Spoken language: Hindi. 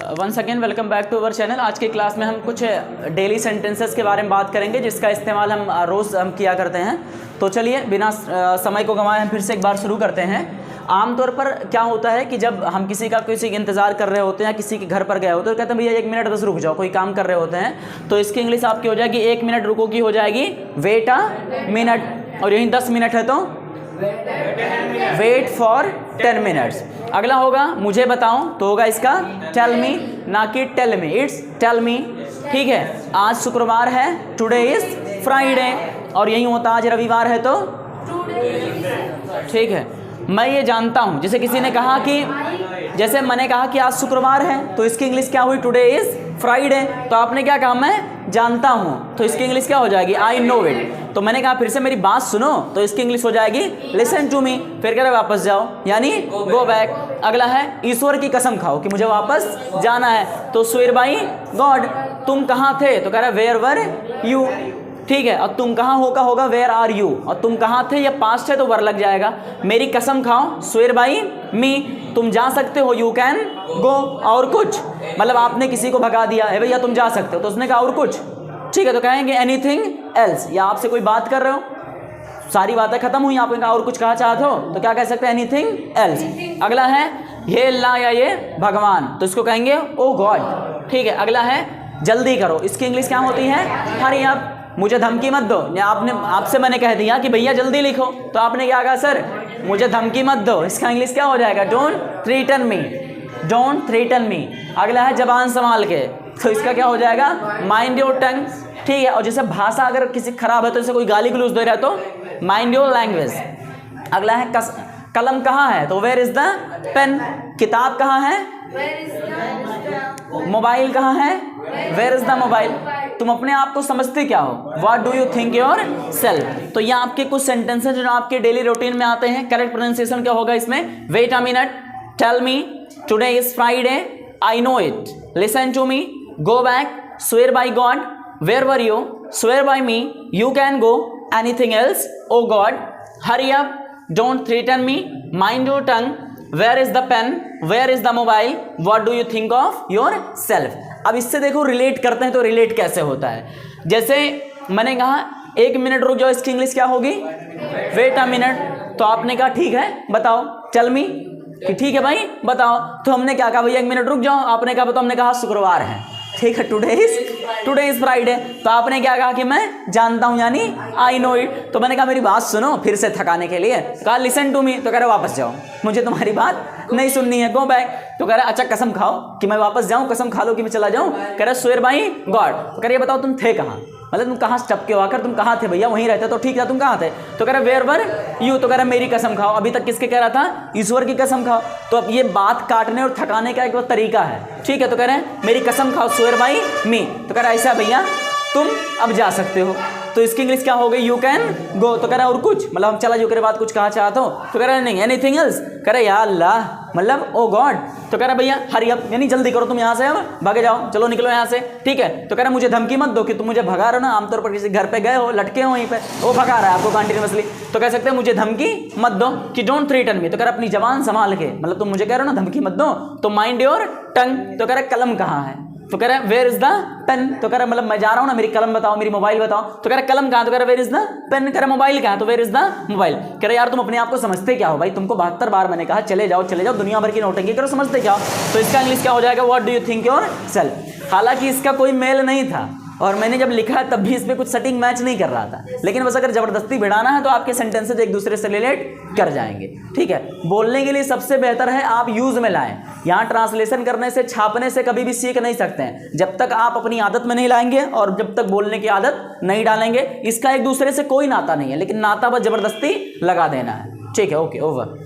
Once again welcome back to our channel. आज की क्लास में हम कुछ डेली सेंटेंसेस के बारे में बात करेंगे जिसका इस्तेमाल हम रोज़ किया करते हैं। तो चलिए बिना समय को गंवाए हम फिर से एक बार शुरू करते हैं। आमतौर पर क्या होता है कि जब हम किसी का इंतज़ार कर रहे होते हैं, किसी के घर पर गए होते हैं तो कहते हैं भैया 1 मिनट बस रुक जाओ, कोई काम कर रहे होते हैं तो इसकी इंग्लिश आपकी हो जाएगी 1 मिनट रुको की हो जाएगी वेट अ मिनट, और यही 10 मिनट है तो वेट फॉर 10 मिनट्स। अगला होगा मुझे बताओ तो होगा इसका टेल मी, ना कि tell me, it's tell me. ठीक है, आज शुक्रवार है, टुडे इज फ्राइडे, और यही होता आज रविवार है तो ठीक है। मैं ये जानता हूँ, जैसे किसी ने कहा कि जैसे मैंने कहा कि आज शुक्रवार है तो इसकी इंग्लिश क्या हुई, टुडे इज फ्राइडे। तो आपने क्या कहा, मैं जानता हूँ, तो इसकी इंग्लिश क्या हो जाएगी, आई नो इट। तो मैंने कहा फिर से मेरी बात सुनो तो इसकी इंग्लिश हो जाएगी लिसन टू मी। फिर कह रहे वापस जाओ यानी गो बैक। अगला है ईश्वर की कसम खाओ कि मुझे वापस जाना है तो स्वेयर बाई गॉड। तुम कहाँ थे तो कह रहा वेयर वर यू। ठीक है, और तुम कहाँ हो का होगा वेयर आर यू, और तुम कहाँ थे या पास्ट है तो वर लग जाएगा। मेरी कसम खाओ स्वेयर बाई मी। तुम जा सकते हो यू कैन गो, और कुछ मतलब आपने किसी को भगा दिया है भैया तुम जा सकते हो तो उसने कहा और कुछ। ठीक है, तो कहेंगे एनीथिंग एल्स, या आपसे कोई बात कर रहे हो, सारी बातें खत्म हुई, आपने कहा और कुछ कहा चाहते हो तो क्या कह सकते हैं, एनीथिंग एल्स। अगला है ये अल्लाह या ये भगवान तो इसको कहेंगे ओ गॉड। ठीक है, अगला है जल्दी करो, इसकी इंग्लिश क्या होती है, हरी अप। मुझे धमकी मत दो, या आपसे मैंने कह दिया कि भैया जल्दी लिखो तो आपने क्या कहा, सर मुझे धमकी मत दो, इसका इंग्लिश क्या हो जाएगा, don't threaten me, don't threaten मी। अगला है जबान संभाल के तो इसका क्या हो जाएगा, माइंड योर टंग। ठीक है, और जैसे भाषा अगर किसी खराब है तो जैसे कोई गाली गलौज दे रहा है तो माइंड योर लैंग्वेज। अगला है कलम कहाँ है तो वेयर इज द पेन। किताब कहाँ है, मोबाइल कहाँ है, वेयर इज द मोबाइल। तुम अपने आप को समझते क्या हो, what do you think your self. तो ये आपके कुछ सेंटेंसेस जो आपके डेली रूटीन में आते हैं। करेक्ट प्रोनाउंसिएशन क्या होगा इसमें, wait a minute, tell me, today is Friday, I know it, listen to me, go back, swear by God, where were you, swear by me, you can go, anything else, oh God, hurry up, don't threaten me, mind your tongue, where is the pen, where is the mobile, what do you think of yourself. अब इससे देखो रिलेट करते हैं तो रिलेट कैसे होता है। जैसे मैंने कहा 1 मिनट रुक जाओ, इसकी इंग्लिश क्या होगी, वेट अ मिनट। तो आपने कहा ठीक है बताओ, टेल मी, कि ठीक है भाई बताओ। तो हमने क्या कहा, भैया 1 मिनट रुक जाओ, आपने कहा बताओ, हमने कहा शुक्रवार है। ठीक है, टुडे इज फ्राइडे। तो आपने क्या कहा कि मैं जानता हूं यानी आई नो इट। तो मैंने कहा मेरी बात सुनो, फिर से थकाने के लिए कहा लिसन टू मी। तो कह रहे वापस जाओ, मुझे तुम्हारी बात नहीं सुननी है, गो बैक। तो कह रहा अच्छा कसम खाओ कि मैं वापस जाऊं, कसम खा लो कि मैं चला जाऊं। कह रहा स्वेयर बाई गॉड। तो कह रही बताओ तुम थे कहाँ, मतलब तुम कहाँ स्टप के आकर तुम कहाँ थे भैया, वहीं रहते तो ठीक है, तुम कहाँ थे। तो कह रहा वेयर वर यू। तो कह रहा मेरी कसम खाओ, अभी तक किसके कह रहा था, ईश्वर की कसम खाओ। तो अब ये बात काटने और थकाने का एक तरीका है। ठीक है, तो कह रहे हैं मेरी कसम खाओ स्वेयर बाई मी। तो कह रहा ऐसा भैया तुम अब जा सकते हो। तो इसकी इंग्लिश क्या हो गई, यू कैन गो। तो कह रहा और कुछ मतलब हम चला जो करे बात कुछ कहा चाहते हो। तो कह रहा नहीं एनीथिंग एल्स। कह रहा या अल्लाह मतलब ओ गॉड। तो कह रहा भैया हरी अप यानी जल्दी करो, तुम यहाँ से अब भागे जाओ, चलो निकलो यहाँ से। ठीक है, तो कह रहा मुझे धमकी मत दो कि तुम मुझे भगा रहे हो ना, आमतौर पर किसी घर पे गए हो, लटके हो वहीं पे, वो भगा रहा है आपको कंटिन्यूअसली। तो कह सकते हैं मुझे धमकी मत दो कि डोंट थ्रेटन मी। तो कह रहा अपनी जबान संभाल के, मतलब तुम मुझे कह रहे हो ना धमकी मत दो, तो माइंड योर टंग। तो कह रहा कलम कहाँ है। तो कह रहा है वेयर इज द पेन। तो कह रहा मतलब मैं जा रहा हूँ ना, मेरी कलम बताओ, मेरी मोबाइल बताओ। तो कह रहा कलम कहाँ। तो कह रहा वेयर इज द पेन। कह रहा मोबाइल कहाँ। तो वेयर इज द मोबाइल। कह रहा यार तुम अपने आप को समझते क्या हो भाई, तुमको 72 बार मैंने कहा चले जाओ दुनिया भर की नोटंकी करो, समझते क्या हो। तो इसका इंग्लिश क्या हो जाएगा, what do you think your self. हालांकि इसका कोई मेल नहीं था और मैंने जब लिखा तब भी इसमें कुछ सेटिंग मैच नहीं कर रहा था, लेकिन बस अगर जबरदस्ती भिड़ाना है तो आपके सेंटेंसेज एक दूसरे से रिलेट कर जाएंगे। ठीक है, बोलने के लिए सबसे बेहतर है आप यूज में लाएं। यहाँ ट्रांसलेशन करने से, छापने से कभी भी सीख नहीं सकते हैं जब तक आप अपनी आदत में नहीं लाएंगे और जब तक बोलने की आदत नहीं डालेंगे। इसका एक दूसरे से कोई नाता नहीं है, लेकिन नाता बस जबरदस्ती लगा देना है। ठीक है, ओके ओवर।